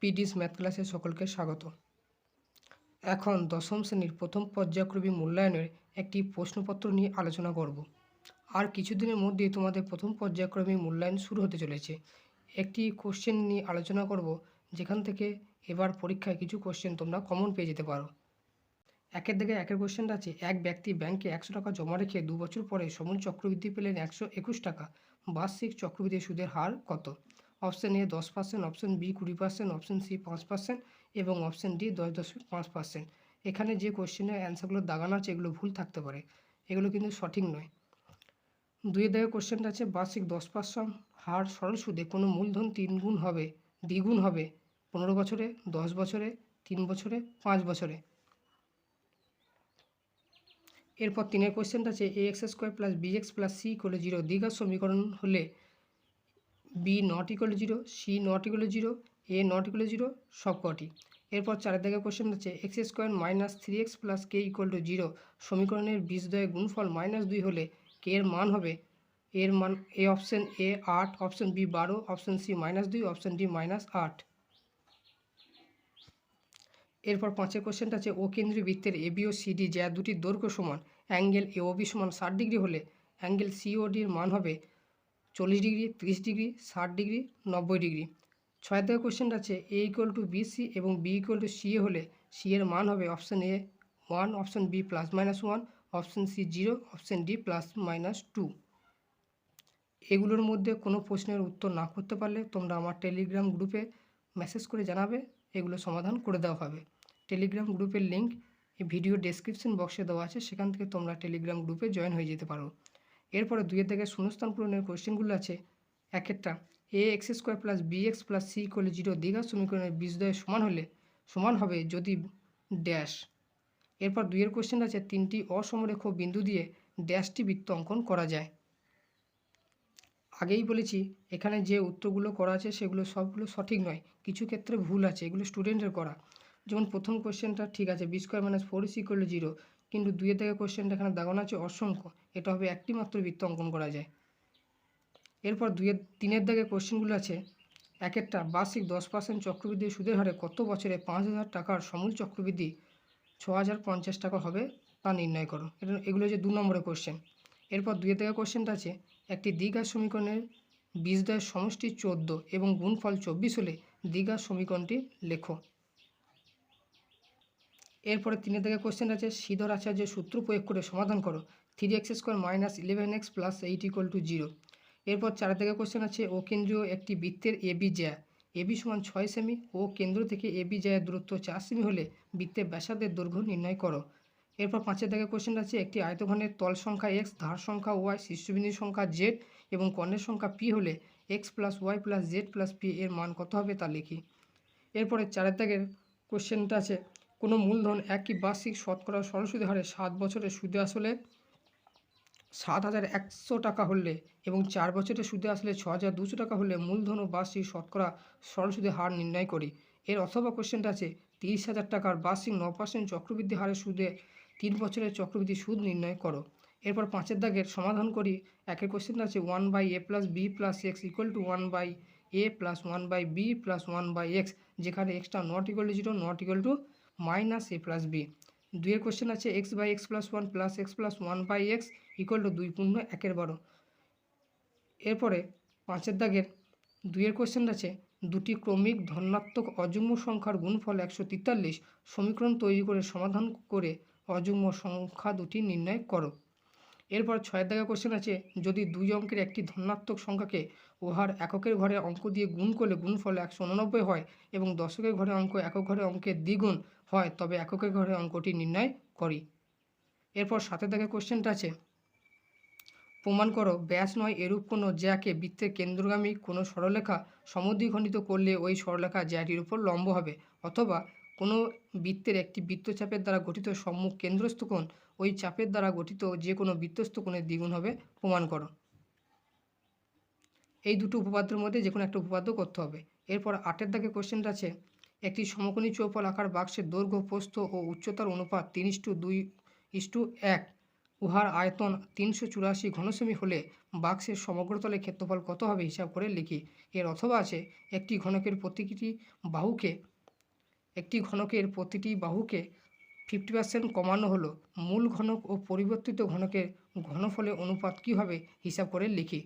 পিডিস math ক্লাসে সকলকে স্বাগত। এখন দশম শ্রেণীর প্রথম পর্যায়ক্রমিক মূল্যায়নের একটি প্রশ্নপত্র নিয়ে আলোচনা করব। আর কিছুদিনের মধ্যেই তোমাদের প্রথম পর্যায়ক্রমিক মূল্যায়ন শুরু হতে চলেছে। একটি কোশ্চেন নিয়ে আলোচনা করব, যেখান থেকে এবার পরীক্ষায় কিছু কোশ্চেন তোমরা কমন পেয়ে যেতে পারো। একের দিকে একের কোশ্চেনটা আছে, এক ব্যক্তি ব্যাংকে 100 টাকা জমা রেখে 2 বছর পরে সমূল চক্রবৃদ্ধি পেলেন 121 টাকা। বার্ষিক চক্রবৃদ্ধি সুদের হার কত? Option A 10%, option B 20%, option C 5% এবং অপশন ডি 10.5%। এখানে যে কোশ্চেনের অ্যান্সারগুলো দাগানো আছে এগুলো ভুল থাকতে পারে, এগুলো কিন্তু সঠিক নয়। দুইয়ের দাগে কোশ্চেনটা আছে, বার্ষিক 10% হার সরল সুদে কোনো মূলধন দ্বিগুণ হবে 15 বছরে, 10 বছরে, 3 বছরে, 5 বছরে। এরপর তিনের কোশ্চেনটা আছে, a x square plus b x plus c equal 0 দ্বিঘাত সমীকরণ হলে b not equal 0, c not equal 0, a not equal 0 সবকটি। এরপর চারের দিকে কোশ্চেন আছে, x square minus 3x plus k equal to 0 সমীকরণের বীজদ্বয়ের গুণফল -2 হলে কে এর মান হবে, এর মান এ option A 8, option B 12, option C -2, option D -8। এরপর পাঁচের কোশ্চেনটা আছে, ও কেন্দ্রীয় বৃত্তের এবি ও সিডি যা দুটির দৈর্ঘ্য সমান, অ্যাঙ্গেল এ ও বি সমান 60 ডিগ্রি হলে অ্যাঙ্গেল সিওডির মান হবে 40 ডিগ্রি, 30 ডিগ্রি, 60 ডিগ্রি, 90 ডিগ্রি। ছয়ের দিকে কোশ্চেনটা আছে, a equal to b c এবং b equal to c a হলে সি এর মান হবে option A 1, option B +-1, option C 0, option D +-2। এগুলোর মধ্যে কোনো প্রশ্নের উত্তর না করতে পারলে তোমরা আমার টেলিগ্রাম গ্রুপে মেসেজ করে জানাবে, এগুলো সমাধান করে দেওয়া হবে। টেলিগ্রাম গ্রুপের লিঙ্ক এই ভিডিও ডেসক্রিপশন বক্সে দেওয়া আছে, সেখান থেকে তোমরা টেলিগ্রাম গ্রুপে জয়েন হয়ে যেতে পারো। এরপরে দুইয়ের থেকে শূন্যস্থান পূরণের কোশ্চেনগুলো আছে, একটা, a x square plus b x plus c equal 0 দ্বিঘাত সমীকরণের বীজদ্বয় সমান হবে যদি ড্যাশ। এরপর দুইয়ের কোশ্চেন আছে, তিনটি অসমরেখ বিন্দু দিয়ে ড্যাশটি বৃত্ত অঙ্কন করা যায়। আগেই বলেছি এখানে যে উত্তরগুলো করা আছে সেগুলো সবগুলো সঠিক নয়, কিছু ক্ষেত্রে ভুল আছে, এগুলো স্টুডেন্টের করা। যেমন প্রথম কোশ্চেনটা ঠিক আছে, b square minus 4 is equal to 0, কিন্তু দুইয়ের থেকে কোশ্চেনটা এখানে দাগানো আছে অসংখ্য, এটা হবে একটি মাত্র বৃত্ত অঙ্কন করা যায়। এরপর তিনের দাগে কোশ্চেনগুলো আছে, একটা, বার্ষিক 10% চক্রবৃদ্ধি সুদের হারে কত বছরে 5,000 টাকার সমূল চক্রবৃদ্ধি 6,050 টাকা হবে তা নির্ণয় করো। এগুলো হচ্ছে 2 নম্বরের কোশ্চেন। এরপর দুইয়ের দাগে কোশ্চেনটা আছে, একটি দ্বিঘাত সমীকরণের বীজদ্বয়ের সমষ্টি 14 এবং গুণফল 24 হলে দ্বিঘাত সমীকরণটি লেখো। এরপরে তিনের দিকে কোশ্চেন আছে, শ্রীধর আচার্যের সূত্র প্রয়োগ করে সমাধান করো। 3x square minus 11x plus 8 equal to 0। এরপর চারের দিকে কোশ্চেন আছে, ও কেন্দ্রীয় একটি বৃত্তের এবি জ্যা এবি সমান 6 সেমি ও কেন্দ্র থেকে এবি জ্যায়ের দূরত্ব 4 সেমি হলে বৃত্তের ব্যাসার্ধের দৈর্ঘ্য নির্ণয় করো। এরপর পাঁচের দিকে কোশ্চেন আছে, একটি আয়তঘনের তল সংখ্যা x, ধার সংখ্যা y, শীর্ষবিন্দুর সংখ্যা z এবং কর্ণের সংখ্যা p হলে x plus y plus z plus p এর মান কত হবে তা লিখি। এরপরে চারের দাগের কোশ্চেনটা আছে, কোনো মূলধন একই বার্ষিক শতকরা সরল সুদের হারে 7 বছরের সুদে আসলে 7,100 টাকা হলে এবং 4 বছরের সুদে আসলে 6,200 টাকা হলে মূলধন ও বার্ষিক শতকরা সরল সুদের হার নির্ণয় করি। এর অথবা কোশ্চেনটা আছে, 30,000 টাকার বার্ষিক 9% চক্রবৃদ্ধি হারে সুদে 3 বছরের চক্রবৃদ্ধি সুদ নির্ণয় করো। এরপর পাঁচের দাগের সমাধান করি। একের কোশ্চেনটা আছে, 1/a plus b plus x equal to 1/a plus 1/b plus 1/x, যেখানে এক্সটা not equal to 0, not equal to -a plus b. দুইয়ের কোশ্চেন আছে, x by x plus 1 plus x plus 1/x equal to 2 পূর্ণ 1/12। এরপরে পাঁচের দাগের দুইয়ের question আছে, দুটি ক্রমিক ধনাত্মক অযুগ্ম সংখ্যার গুণফল 143 সমীকরণ তৈরি করে সমাধান করে অযুগ্ম সংখ্যা দুটি নির্ণয় করো। এরপর ছয়ের দাগের কোশ্চেন আছে, যদি দুই অঙ্কের একটি ধনাত্মক সংখ্যাকে উহার এককের ঘরে অঙ্ক দিয়ে গুণ করলে গুণফল 189 হয় এবং দশকের ঘরে অঙ্ক একক ঘরে অঙ্কের দ্বিগুণ হয়, তবে এককের ঘরে অঙ্কটি নির্ণয় করি। এরপর সাতের দাগের কোশ্চেনটা আছে, প্রমাণ করো ব্যাস নয় এরূপ কোনো জ্যাকে বৃত্তের কেন্দ্রগামী কোনো সরলরেখা সমদ্বিখণ্ডিত করলে ওই সরলরেখা জ্যাটির উপর লম্ব হবে, অথবা কোনো বৃত্তের একটি বৃত্তচাপের দ্বারা গঠিত সম্মুখ কেন্দ্রস্থ কোণ ওই চাপের দ্বারা গঠিত যে কোনো বৃত্তস্থ কোণের দ্বিগুণ হবে, প্রমাণ করো। এই দুটো উপপাদ্যের মধ্যে যে কোনো একটা উপপাদ্য করতে হবে। এরপর আটের দাগে কোশ্চেনটা আছে, একটি সমকোণী চৌপল আকার বাক্সের দৈর্ঘ্য, প্রস্থ ও উচ্চতার অনুপাত 3:2:1 উহার আয়তন 384 ঘনসেমি হলে বাক্সের সমগ্রতলের ক্ষেত্রফল কত হবে হিসাব করে লিখি। এর অথবা আছে একটি ঘনকের প্রতিটি বাহুকে 50% কমানো হলো মূল ঘনক ও পরিবর্তিত ঘনকের ঘনফলের অনুপাত কী হবে হিসাব করে লিখি।